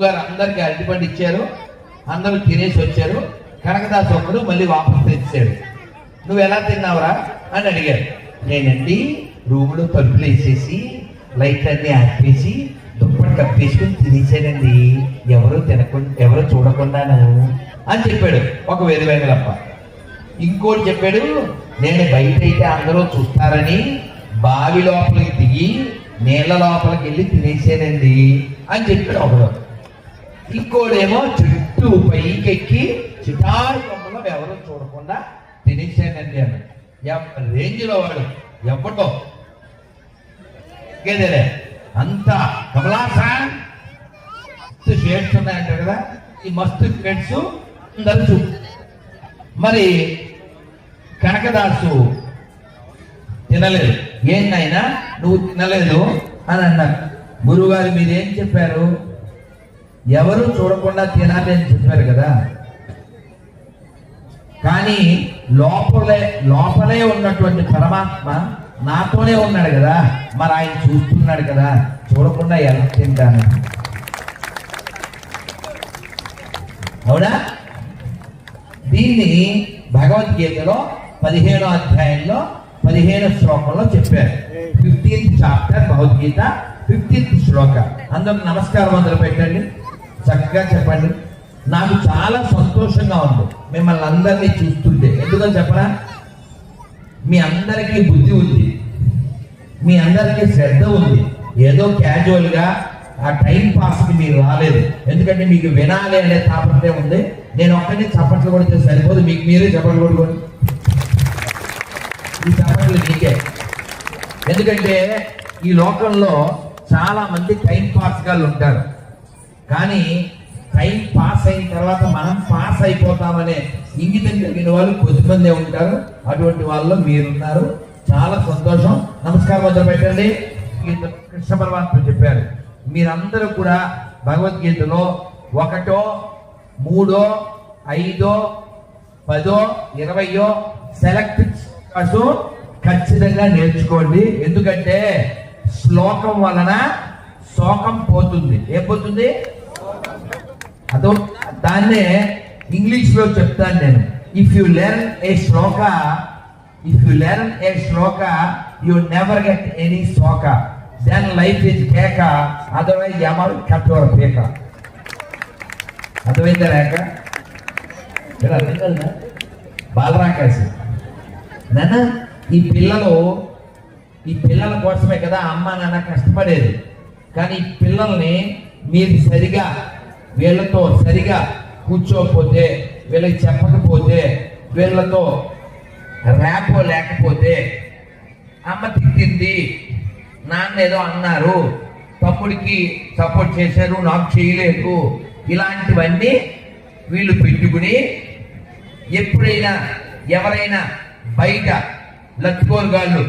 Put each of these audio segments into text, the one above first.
గారు అందరికి అరటిపండు ఇచ్చారు, అందరూ తినేసి వచ్చారు. కనకదాసు ఒక్కడు మళ్ళీ వాపసు తెచ్చాడు. నువ్వు ఎలా తిన్నావురా అని అడిగాడు. నేనండి రూములో తలుపులు వేసేసి లైట్లన్నీ ఆపేసి దుప్పటి కప్పేసుకుని తినేసానండి, ఎవరు చూడకుండాను అని చెప్పాడు ఒక వెంగళప్ప. ఇంకోటి చెప్పాడు, నేను బయట అయితే అందరూ చూస్తారని బావి లోపలికి దిగి నీళ్ళ లోపలికి వెళ్ళి తినేసానండి అని చెప్పాడు ఒకడు. ఇంకోడేమో చుట్టూ పైకెక్కి చిటారు కొమ్మలో ఎవరు చూడకుండా తినేసానండి అని. రేంజ్లో వాడు ఎప్పటో గేదేలే అంతా కమలాసన్ మస్తు షేడ్స్ ఉన్నాయంటారు కదా, ఈ మస్తు షేడ్స్ అందరూ మరి కనకదాసు తినలేదు. ఏంటైనా నువ్వు తినలేదు అని అన్నారు. గురువుగారు మీరేం చెప్పారు? ఎవరు చూడకుండా తినాలి అని చెప్పారు కదా, కానీ లోపలే ఉన్నటువంటి పరమాత్మ నాతోనే ఉన్నాడు కదా, మరి ఆయన చూస్తున్నాడు కదా, చూడకుండా ఎలా తింటాను? అవునా? దీన్ని భగవద్గీతలో 15వ అధ్యాయంలో 15వ శ్లోకంలో చెప్పారు. 15th చాప్టర్ భగవద్గీత 15th శ్లోక. అందరూ నమస్కారం మొదలు పెట్టండి, చక్కగా చెప్పండి. నాకు చాలా సంతోషంగా ఉంది మిమ్మల్ని అందరినీ చూస్తుంటే. ఎందుకో చెప్పరా? మీ అందరికీ బుద్ధి ఉంది, మీ అందరికీ శ్రద్ధ ఉంది. ఏదో క్యాజువల్గా ఆ టైం పాస్కి మీరు రాలేదు, ఎందుకంటే మీకు వినాలి అనే తాపత్రయం ఉంది. నేను ఒక్కడిని చప్పట్లు కొడితే సరిపోదు, మీకు మీరే చప్పట్లు కొట్టుకోండి. ఈ చప్పట్లు మీకే. ఎందుకంటే ఈ లోకంలో చాలా మంది టైం పాస్ గాళ్ళు ఉంటారు, కానీ టైం పాస్ అయిన తర్వాత మనం పాస్ అయిపోతామనే ఇంగితం కలిగిన వాళ్ళు కొద్దిమందే ఉంటారు. అటువంటి వాళ్ళు మీరున్నారు, చాలా సంతోషం. నమస్కారం మొదలు పెట్టండి. కృష్ణ పరమాత్మ చెప్పారు, మీరందరూ కూడా భగవద్గీతలో 1, 3, 5, 10, 20 సెలెక్ట్ ఖచ్చితంగా నేర్చుకోండి. ఎందుకంటే శ్లోకం వలన శోకం పోతుంది. ఏం పోతుంది? అదో దాన్నే ఇంగ్లీష్ లో చెప్తాను నేను. If you learn A Shloka you never get any శోక. దెన్ లైఫ్ ఇస్ కేక, అదర్వైజ్ యమల్ కట్ యువర్ పేక. అర్థమైందా లేక? అర్థం కదా బాలరాకాశి నాన్న. ఈ పిల్లల కోసమే కదా అమ్మ నాన్న కష్టపడేది. కానీ ఈ పిల్లల్ని మీరు వీళ్ళతో సరిగా కూర్చోకపోతే, వీళ్ళకి చెప్పకపోతే, వీళ్ళతో ర్యాపో లేకపోతే, అమ్మ తిట్టింది, నాన్న ఏదో అన్నారు, తమ్ముడికి సపోర్ట్ చేశారు, నాకు చేయలేదు, ఇలాంటివన్నీ వీళ్ళు పెట్టుకుని ఎప్పుడైనా ఎవరైనా బయట లత్కోలుగాళ్ళు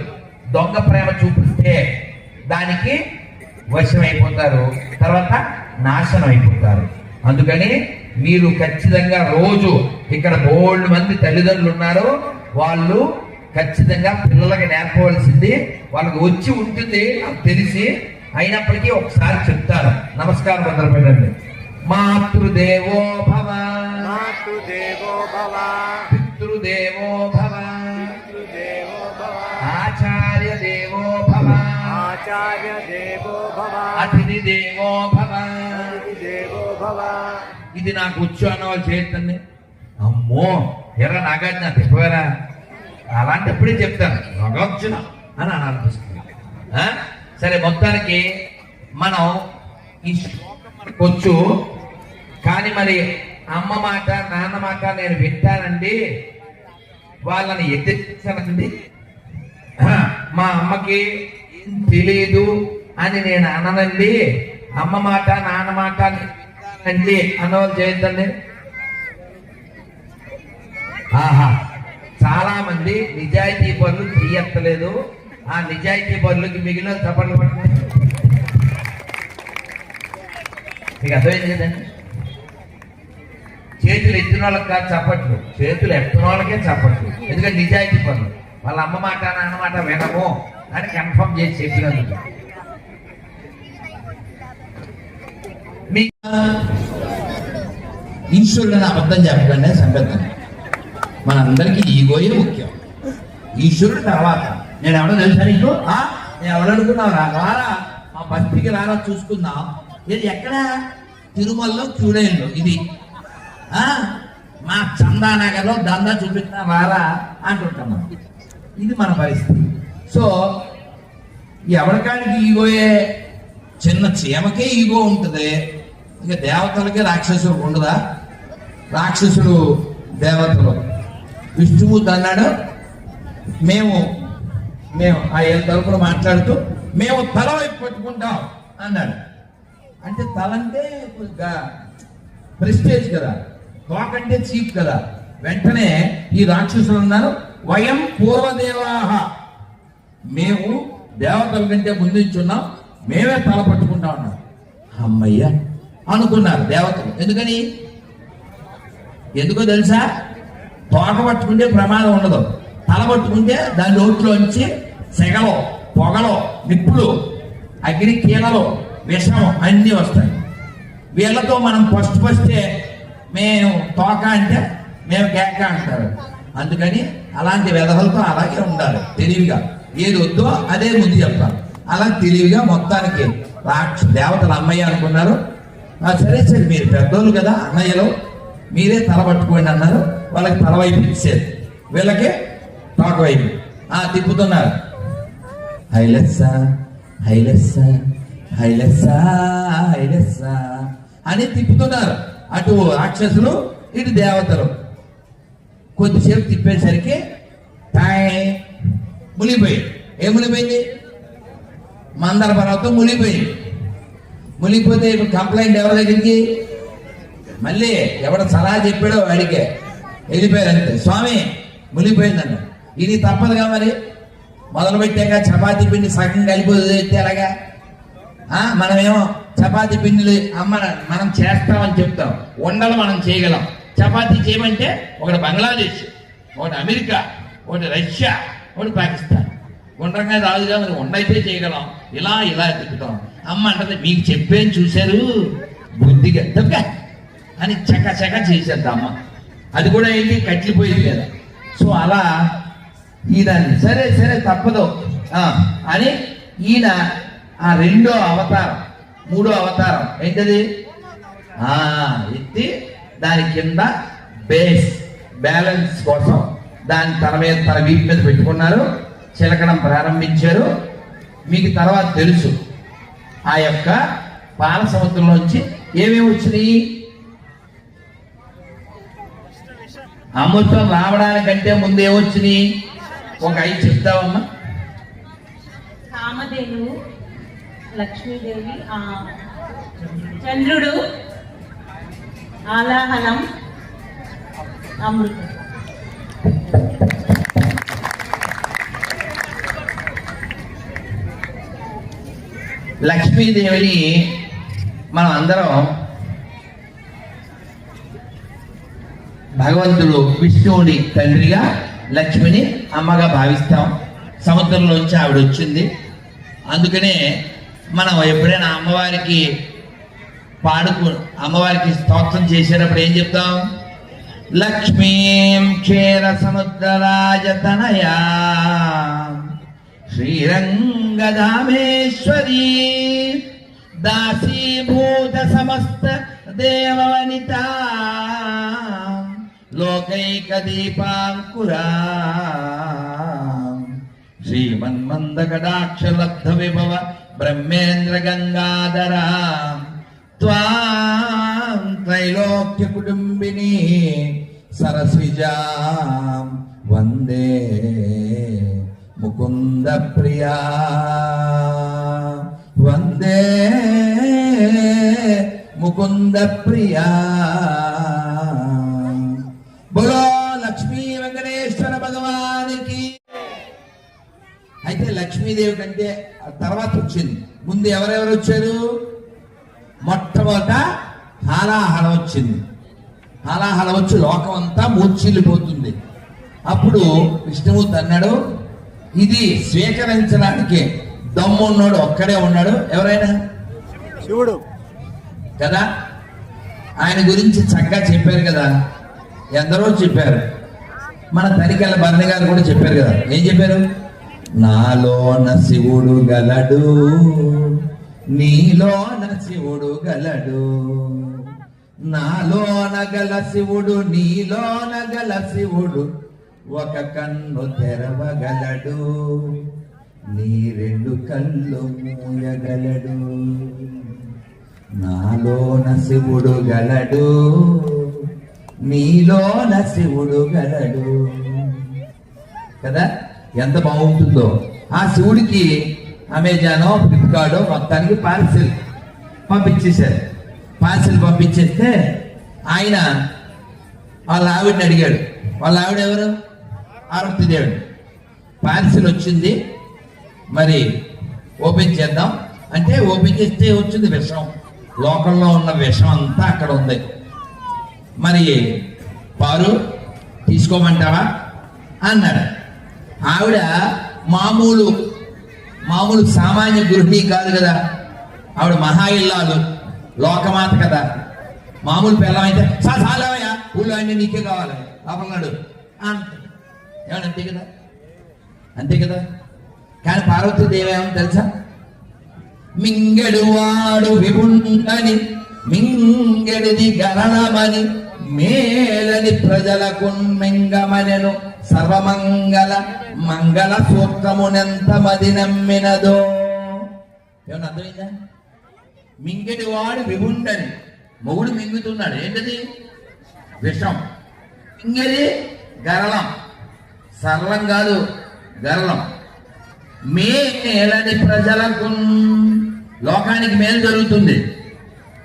దొంగ ప్రేమ చూపిస్తే దానికి వశం అయిపోతారు, తర్వాత నాశనం అయిపోతారు. అందుకని మీరు ఖచ్చితంగా రోజు ఇక్కడ బోల్డ్ మంది తల్లిదండ్రులు ఉన్నారు, వాళ్ళు ఖచ్చితంగా పిల్లలకి నేర్పవలసింది వాళ్ళకి వచ్చి ఉంటుంది నాకు తెలిసి. అయినప్పటికీ ఒకసారి చెప్తారు. నమస్కారం మొదలు పెట్టండి. మాతృదేవో భవ, పితృదేవో భవ, ఆచార్య దేవో భవ, అతిథి దేవో భవ. ఇది నాకు వచ్చు అన్న వాళ్ళు చేయొద్దండి. అమ్మో ఎర్ర నాగార్జున చెప్పారా, అలాంటప్పుడే చెప్తాను నాగార్జున అని అనిపిస్తుంది. సరే, మొత్తానికి మనం ఈ శ్లోకం వచ్చు, కానీ మరి అమ్మ మాట నాన్న మాట నేను వింటానండి, వాళ్ళని ఎత్తించనండి. మా అమ్మకి ఏం తెలియదు అని నేను అననండి, అమ్మ మాట నాన్న మాట అండి అన్నవాళ్ళు చేయొద్దండి. ఆహా, చాలా మంది నిజాయితీ పనులు చేయక్కలేదు. ఆ నిజాయితీ పనులకి మిగిలిన చప్పట్లు పడుతుంది. మీకు అర్థమైంది కదండి? చేతులు ఎత్తిన వాళ్ళకి కాదు చప్పట్లు, చేతులు ఎత్తిన వాళ్ళకే చప్పట్లు. ఎందుకంటే నిజాయితీ పనులు. వాళ్ళ అమ్మ మాట నాన్న మాట వినము అని కన్ఫర్మ్ చేసి చెప్పినందుకు. ఈశ్వరుడని అబద్ధం చెప్పకండి సంగతి. మనందరికీ ఈగోయే ముఖ్యం, ఈశ్వరుడు తర్వాత. నేను ఎవడో తెలుసా నీకు? నేను ఎవడనుకున్నావు? రారా మా బస్తికి రారా చూసుకుందాం. ఇది ఎక్కడ? తిరుమలలో చూడేళ్ళు. ఇది మా చందానగర్లో దందా చూపిస్తున్నా రారా అంటుంటాం. ఇది మన పరిస్థితి. సో ఎవరికాడికి ఈగోయే, చిన్న చీమకే ఈగో ఉంటుంది. ఇక దేవతలకి రాక్షసుడు ఉండదా? రాక్షసుడు దేవతలు. విష్ణుమూర్తి అన్నాడు, మేము ఆ ఏళ్ళ తరపున మాట్లాడుతూ మేము తల వైపు పట్టుకుంటాం అన్నాడు. అంటే తల అంటే ప్రెస్టేజ్ కదా, తోకంటే చీప్ కదా. వెంటనే ఈ రాక్షసులు అన్నారు, వయం పూర్వదేవాహ, మేము దేవతల కంటే ముందున్నాం, మేమే తల పట్టుకుంటా ఉన్నాం. అమ్మయ్య అనుకున్నారు దేవతలు. ఎందుకో తెలుసా? తోక పట్టుకుంటే ప్రమాదం ఉండదు, తల పట్టుకుంటే దాని నోట్లోంచి సెగలో, పొగలో, నిప్పులు, అగ్ని కీలలు, విషం అన్నీ వస్తాయి. వీళ్ళతో మనం ఫస్టే మేము తోక అంటే మేము కేక అంటారు. అందుకని అలాంటి వెధవలతో అలాగే ఉండాలి, తెలివిగా. ఏది వద్దో అదే ముందు చెప్పాలి. అలా తెలివిగా మొత్తానికి దేవతలు అమ్మయ్య అనుకున్నారు. సరే మీరు పెద్దోళ్ళు కదా, అన్నయ్యలో మీరే తల పట్టుకోండి అన్నారు. వాళ్ళకి తల వైపు ఇచ్చారు, వీళ్ళకి తోక వైపు తిప్పుతున్నారు. హైలెస్సా హైలెస్సా హైలెస్సా హైలెస్సా అని తిప్పుతున్నారు. అటు రాక్షసులు, ఇటు దేవతలు. కొద్దిసేపు తిప్పేసరికి మునిగిపోయింది. ఏం మునిగిపోయింది? మందర పర్వతం మునిగిపోయింది. మునిగిపోతే ఇప్పుడు కంప్లైంట్ ఎవరి దగ్గరికి? మళ్ళీ ఎవడ సలహా చెప్పాడో వాడికే వెళ్ళిపోయారు. అంతే, స్వామి మునిగిపోయిందన్న. ఇది తప్పదుగా మరి. మొదలు పెట్టాక చపాతీ పిండి సగం కలిపి అలాగా మనమేమో చపాతీ పిండిలు మనం చేస్తామని చెప్తాం, ఉండలు మనం చేయగలం. చపాతీ చేయమంటే ఒకటి బంగ్లాదేశ్, ఒకటి అమెరికా, ఒకటి రష్యా, ఒకటి పాకిస్తాన్. గుండ్రంగా రాదుగా, మరి ఉండైతే చేయగలం. ఇలా తిప్పుతాం. అమ్మ అంటది, మీకు చెప్పేం చూశారు బుద్ధిగా తప్ప అని చక చేసేద్దాం అమ్మ. అది కూడా ఏంటి, కట్లిపోయింది కదా. సో అలా ఈయన సరే తప్పదు అని ఈయన ఆ రెండో అవతారం, మూడో అవతారం ఏంటది? ఎత్తి దాని కింద బ్యాలెన్స్ కోసం దాని తన వీటి మీద పెట్టుకున్నారు, చిలకడం ప్రారంభించారు. మీకు తర్వాత తెలుసు ఆ యొక్క పాల సముద్రంలోంచి ఏమేమి వచ్చినాయి. అమృతం రావడానికంటే ముందు ఏమొచ్చినాయి? ఒక 5 చెప్తావమ్మా. కామధేను, లక్ష్మీదేవి, చంద్రుడు, ఆలాహలం, అమృతం. లక్ష్మీదేవిని మనం అందరం భగవంతుడు విష్ణువుని తండ్రిగా, లక్ష్మిని అమ్మగా భావిస్తాం. సముద్రంలోంచి ఆవిడ వచ్చింది. అందుకనే మనం ఎప్పుడైనా అమ్మవారికి స్తోత్రం చేసేటప్పుడు ఏం చెప్తాం? లక్ష్మీం క్షీర సముద్రరాజతనయా శ్రీరంగధామేశ్వరీ దాసీభూత సమస్త దేవవనిత లోకైక దీపాంకురా శ్రీమన్మందకటాక్షలబ్ధ విభవ బ్రహ్మేంద్ర గంగాధరా త్వాం త్రైలోక్య కుటుంబిని సరసిజాం వందే ముకుంద ప్రియా వందే ముకుంద ప్రియా. బోలో లక్ష్మీ వెంకటేశ్వర భగవానికి. అయితే లక్ష్మీదేవి కంటే తర్వాత వచ్చింది. ముందు ఎవరెవరు వచ్చారు? మొట్టమొదట హాలాహలం వచ్చింది. హాలాహలం వచ్చి లోకం అంతా మూర్ఛిల్లిపోతుంది. అప్పుడు విష్ణుమూర్తి అన్నాడు, ఇది స్వీకరించడానికి దమ్మున్నాడు ఒక్కడే ఉన్నాడు. ఎవరైనా? శివుడు కదా. ఆయన గురించి చక్కగా చెప్పారు కదా, ఎందరో చెప్పారు. మన తనికెళ్ళ భరణి గారు కూడా చెప్పారు కదా. ఏం చెప్పారు? నాలోన శివుడు గలడు, నీలోన శివుడు గలడు, నాలోన గల శివుడు నీలోన గల శివుడు ఒక కన్ను తెరవగలడు, నీ రెండు కళ్ళు మూయగలడు. నాలోన శివుడు గలడు, నీలోన శివుడు గలడు కదా. ఎంత బాగుంటుందో. ఆ శివుడికి అమెజానో ఫ్లిప్కార్టో మొత్తానికి పార్సిల్ పంపించేశారు. పార్సిల్ పంపించేస్తే ఆయన వాళ్ళ ఆవిడని అడిగాడు. వాళ్ళ ఆవిడ ఎవరు? పార్వతీదేవుడు. పార్సిల్ వచ్చింది, మరి ఓపెన్ చేద్దాం అంటే ఓపెన్ చేస్తే వచ్చింది విషం. లోకంలో ఉన్న విషం అంతా అక్కడ ఉంది. మరి పారు తీసుకోమంటావా అన్నాడు. ఆవిడ మామూలు సామాన్య గృహిణి కాదు కదా, ఆవిడ మహా ఇల్లాలు, లోకమాత కదా. మామూలు పిల్లం అయితే చాలావయ్యా ఊళ్ళో అన్నీ నీకే కావాలి అన్నాడు ఏమన్నా, అంతే కదా, అంతే కదా. కానీ పార్వతీదేవి ఏమో తెలుసా? మింగెడు వాడు విభుండని మింగెడిది గరణమని మేలని ప్రజలకు మింగమనెను సర్వమంగళ మంగళ సూత్రమునెంత మది నమ్మినదో. ఏమన్నా అర్థమైందా? మింగెడి వాడు విభుండని, మొగుడు మింగుతున్నాడు. ఏంటది? విషం. మింగెది గరళం, సరళం కాదు గరళం. మేలని ప్రజలకు, లోకానికి మేలు జరుగుతుంది,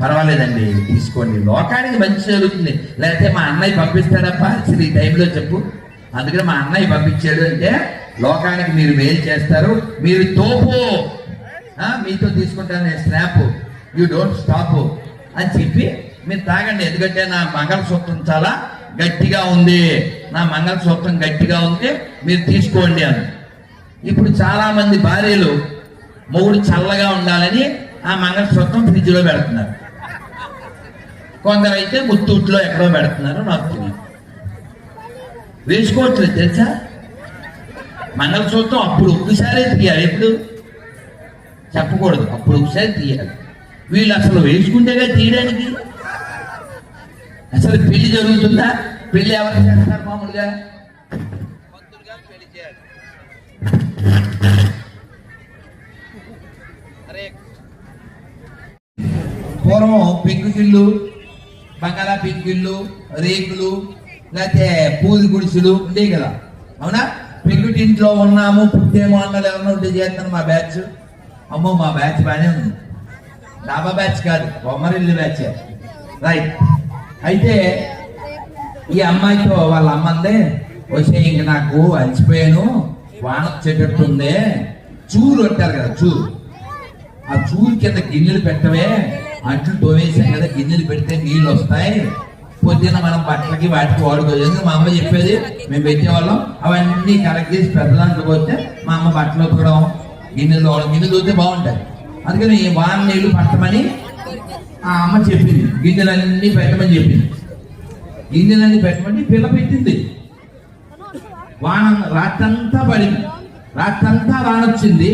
పర్వాలేదండి తీసుకోండి, లోకానికి మంచి జరుగుతుంది. లేకపోతే మా అన్నయ్య పంపిస్తాడప్పా అసలు ఈ టైంలో చెప్పు, అందుకని మా అన్నయ్య పంపించాడు అంటే లోకానికి మీరు మేలు చేస్తారు, మీరు తోపు, మీతో తీసుకుంటాను నేను స్నాప్, యూ డోంట్ స్టాప్ అని చెప్పి మీరు తాగండి. ఎందుకంటే నా మంగళసూత్రం చాలా గట్టిగా ఉంది, నా మంగళసూత్రం గట్టిగా ఉంది, మీరు తీసుకోండి అని. ఇప్పుడు చాలా మంది భార్యలు మొగుడు చల్లగా ఉండాలని ఆ మంగళసూత్రం ఫ్రిడ్జ్లో పెడుతున్నారు, కొందరు అయితే ముత్తూట్లో ఎక్కడో పెడుతున్నారు, నాకు తెలియదు. వేసుకోవట్లేదు తెలుసా? మంగళసూత్రం అప్పుడు ఒక్కసారే తీయాలి, ఎప్పుడు చెప్పకూడదు, అప్పుడు ఒకసారి తీయాలి. వీళ్ళు అసలు వేసుకుంటేగా తీయడానికి. అసలు పెళ్లి జరుగుతుందా? పెళ్లి ఎవరు చేస్తారు మామూలుగా? పంతులుగా పెళ్లి చేయాలి. పూర్వం పెంకుటిల్లు, బంగాళా పెంకుటిల్లు, రేకులు, లేకపోతే పూలు గుడిసెలు ఉండేవి కదా, అవునా? పెంకుటింట్లో ఉన్నాము పుట్టేమో అన్నది ఎవరన్నా ఉంటే చేస్తాను. మా బ్యాచ్, అమ్మో మా బ్యాచ్ బాగానే ఉంది, డాబా బ్యాచ్ కాదు, బొమ్మరిల్లు బ్యాచ్, రైట్. అయితే ఈ అమ్మాయితో వాళ్ళ అమ్మందే, వచ్చే ఇంక నాకు అలసిపోయాను, వాన వచ్చేటట్టుందే, చూరు అంటారు కదా, చూరు, ఆ చూరు కింద గిన్నెలు పెట్టవే, అంట్లు తోవేసాం కదా, గిన్నెలు పెడితే నీళ్ళు వస్తాయి, పొద్దున్న మనం బట్టలకి వాటికి వాడుకోలేదు. మా అమ్మ చెప్పేది, మేము పెట్టేవాళ్ళం, అవన్నీ కలెక్ట్ చేసి పెద్ద దాంట్లో పోతే మా అమ్మ బట్టలు ఉతకడం, గిన్నెలు తోతే బాగుంటాయి. అందుకని వాన నీళ్లు పట్టమని ఆ అమ్మ చెప్పింది, గిన్నెలన్నీ పెట్టమని చెప్పింది. గిన్నెలన్నీ పెట్టమని పిల్ల పెట్టింది. వాన రాత్రంతా పడింది, రాత్రంతా వాన వచ్చింది,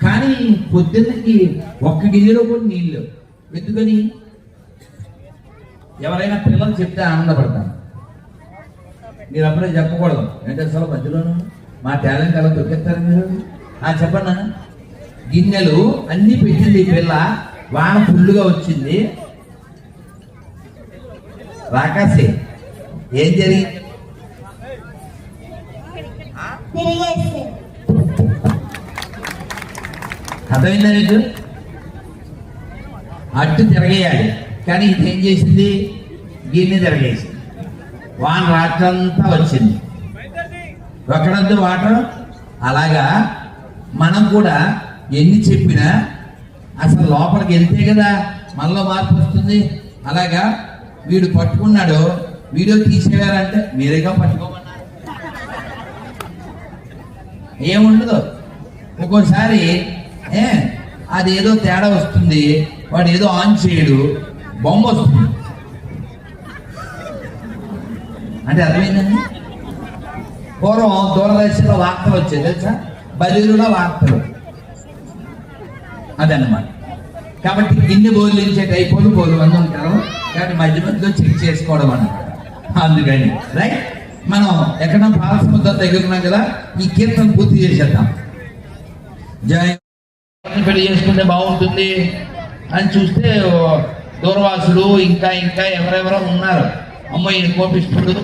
కానీ పొద్దున్నకి ఒక్క గిన్నెలో కూడా నీళ్ళు. ఎందుకని? ఎవరైనా పిల్లలు చెప్తే ఆనందపడతారు, మీరు అప్పుడే చెప్పకూడదు. అంటే అసలు మధ్యలోనూ మా టాలెంట్ ఎలా దొరికిస్తారు మీరు? చెప్పన్నా. గిన్నెలు అన్ని పెట్టింది పిల్ల, వాన ఫుల్లుగా వచ్చింది, రాకాసి ఏం జరిగింది? అర్థమైందా నీకు? అట్టు తిరగేయాలి, కానీ ఇది ఏం చేసింది? గిన్నె తిరగేసింది. వాన రాత్రంతా వచ్చింది, ఒకడంతా వాటర్. అలాగా మనం కూడా ఎన్ని చెప్పినా అసలు లోపలికి వెళ్తే కదా మనలో మార్పు వస్తుంది. అలాగా వీడు పట్టుకున్నాడు, వీడియో తీసేవారంటే మీరేగా పట్టుకోమన్నారు, ఏముండదు. ఒక్కోసారి అదేదో తేడా వస్తుంది, వాడు ఏదో ఆన్ చేయడు, బొమ్మ వస్తుంది, అంటే అర్థమైందండి. పూర్వం దూరదర్శన్లో వార్తలు వచ్చేది తెలుసా, బదిలీలో వార్తలు, అదన్నమాట. కాబట్టి గిన్నె బోర్లించే టైపోలు మంది ఉంటారు, కానీ మధ్య మధ్యలో చెక్ చేసుకోవడం అన్నమాట. అందుకని రైట్, మనం ఎక్కడ పాలసముద్రం దగ్గర ఉన్నాం కదా, ఈ కీర్తన పూర్తి చేసేద్దాం. జయ పెళ్లి చేసుకుంటే బాగుంటుంది అని చూస్తే దూర్వాసుడు ఇంకా ఎవరెవరో ఉన్నారు. అమ్మ ఈయన కోపిస్తుడు,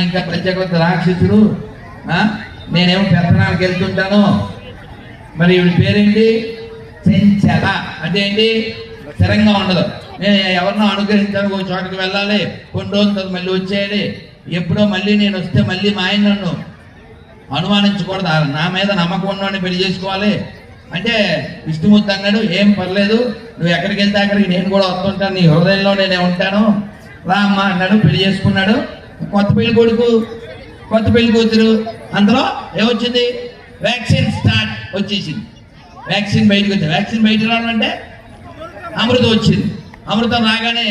ఇంకా ప్రత్యేకత రాక్షసుడు, నేనేమో పెత్తనానికి వెళ్తుంటాను. మరి ఈవిడ పేరేంటి, చెంచల. అంటే ఏంటి, స్థిరంగా ఉండదు. నేను ఎవరినో అనుగ్రహించాను, ఒక చోటకి వెళ్ళాలి, కొన్ని రోజులు మళ్ళీ వచ్చేయాలి, ఎప్పుడో మళ్ళీ నేను వస్తే మళ్ళీ మా ఆయన నన్ను అనుమానించకూడదు, నా మీద నమ్మకం ఉన్నవాడిని పెళ్లి చేసుకోవాలి అంటే విష్ణుమూర్తి అన్నాడు, ఏం పర్లేదు, నువ్వు ఎక్కడికి వెళ్తే అక్కడికి నేను కూడా వస్తుంటాను, నీ హృదయంలో నేనే ఉంటాను, రా అమ్మ అన్నాడు. పెళ్లి చేసుకున్నాడు. కొత్త పెళ్లి కొడుకు, కొత్త పెళ్లి కూతురు, అందులో ఏమొచ్చింది, వ్యాక్సిన్ స్టార్ట్ వచ్చేసింది. వ్యాక్సిన్ బయటకు వచ్చింది. వ్యాక్సిన్ బయటకు రావడం అంటే అమృతం వచ్చింది. అమృతం రాగానే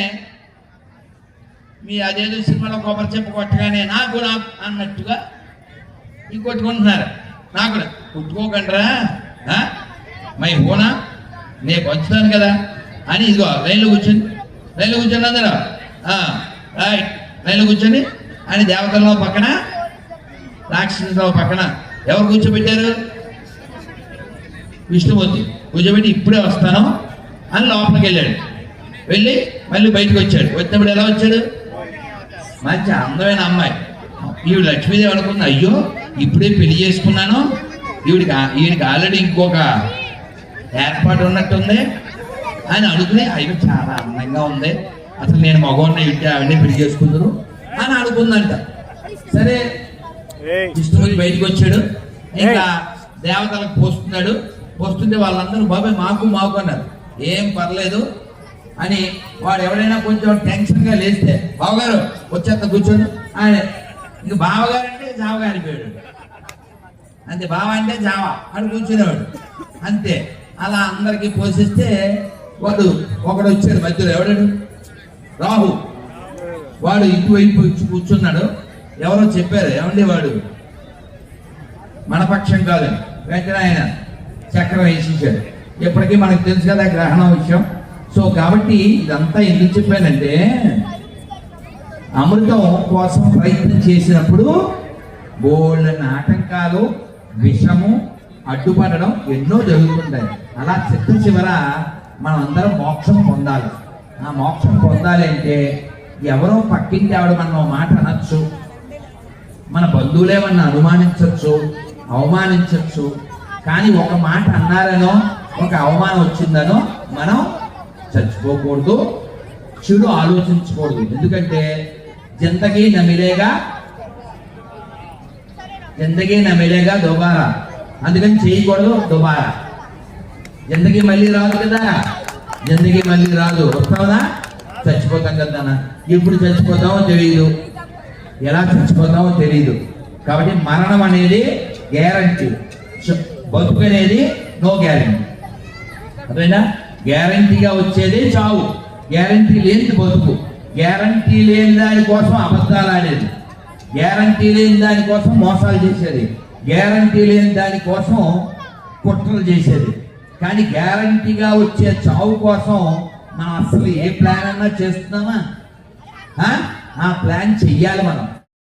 మీ అదేదో సినిమాలో కొబ్బరి చెప్పు కొట్టగానే నాకు అన్నట్టుగా ఇంకొట్టుకుంటున్నారు. నాకు కొట్టుకోకండిరా, మై హోనా, నేను పంచుతాను కదా అని ఇదిగో లైన్లో కూర్చొని అందరూ రైట్ లైన్లో కూర్చొని అని దేవతల్లో పక్కన రాక్షసులో పక్కన ఎవరు కూర్చోబెట్టారు, విష్ణుమూర్తి కూర్చోబెట్టి ఇప్పుడే వస్తాను అని లోపలికి వెళ్ళాడు. వెళ్ళి మళ్ళీ బయటకు వచ్చాడు. వచ్చినప్పుడు ఎలా వచ్చాడు, మంచి అందమైన అమ్మాయి. ఈవిడ లక్ష్మీదేవి అనుకుంది, అయ్యో ఇప్పుడే పెళ్లి చేసుకున్నాను, ఈవిడికి ఆల్రెడీ ఇంకొక ఏర్పాటు ఉన్నట్టుంది అని అనుకుని, అయ్యో చాలా అందంగా ఉంది, అసలు నేను మగవాడిని ఇంటి ఆవిడని పెళ్లి చేసుకుందరు అని అనుకుందంట. సరే విష్ణుమూర్తి బయటకు వచ్చాడు. ఇంకా దేవతలకు పోస్తున్నాడు. పోస్తుంటే వాళ్ళందరూ బాబాయ్ మాకు అన్నారు. ఏం పర్లేదు అని వాడు ఎవరైనా కొంచెం టెన్షన్గా లేస్తే, బావగారు వచ్చేంత కూర్చొని ఆయన ఇంక బావగారు అంటే జావగా అనిపోయాడు. అంతే, బావ అంటే జావా అని కూర్చునేవాడు అంతే. అలా అందరికీ పోషిస్తే ఒకడు వచ్చాడు మధ్యలో. ఎవడాడు, రాహు. వాడు ఇటువైపు వచ్చి కూర్చున్నాడు. ఎవరో చెప్పారు, ఏమండి వాడు మన పక్షం కాదని. వెంటనే ఆయన చక్రం వేసేసాడు. ఎప్పటికీ మనకు తెలుసు కదా గ్రహణం విషయం. సో కాబట్టి ఇదంతా ఎందుకు చెప్పానంటే, అమృతం కోసం ప్రయత్నం చేసినప్పుడు బోల్డెన్ ఆటంకాలు, విషము, అడ్డుపడడం ఎన్నో జరుగుతుంటాయి. అలా చివర మనం అందరం మోక్షం పొందాలి. ఆ మోక్షం పొందాలి అంటే ఎవరో పక్కింటి ఆవిడ మనం మాట అనొచ్చు, మన బంధువులేమన్నా అనుమానించవచ్చు, అవమానించవచ్చు. కానీ ఒక మాట అన్నారనో, ఒక అవమానం వచ్చిందనో మనం చచ్చిపోకూడదు, చెడు ఆలోచించకూడదు. ఎందుకంటే జిందగీ నమిలేగా దుబారా. అందుకని చేయకూడదు దుబారా. జిందగీ మళ్ళీ రాదు కదా, జిందగీ మళ్ళీ రాదు. వస్తావునా, చచ్చిపోతాం కదా. ఎప్పుడు చచ్చిపోతామో తెలియదు, ఎలా చచ్చిపోతామో తెలియదు. కాబట్టి మరణం అనేది గ్యారంటీ, బతుకు అనేది నో గ్యారంటీ. అదేనా, గ్యారంటీగా వచ్చేది చావు, గ్యారంటీ లేని బతుకు. గ్యారంటీ లేని దానికోసం అబద్ధాలు ఆడేది, గ్యారంటీ లేని దానికోసం మోసాలు చేసేది, గ్యారంటీ లేని దానికోసం కుట్రలు చేసేది. కానీ గ్యారంటీగా వచ్చే చావు కోసం మనం అసలు ఏ ప్లాన్ అన్నా చేస్తున్నామా? ఆ ప్లాన్ చెయ్యాలి మనం.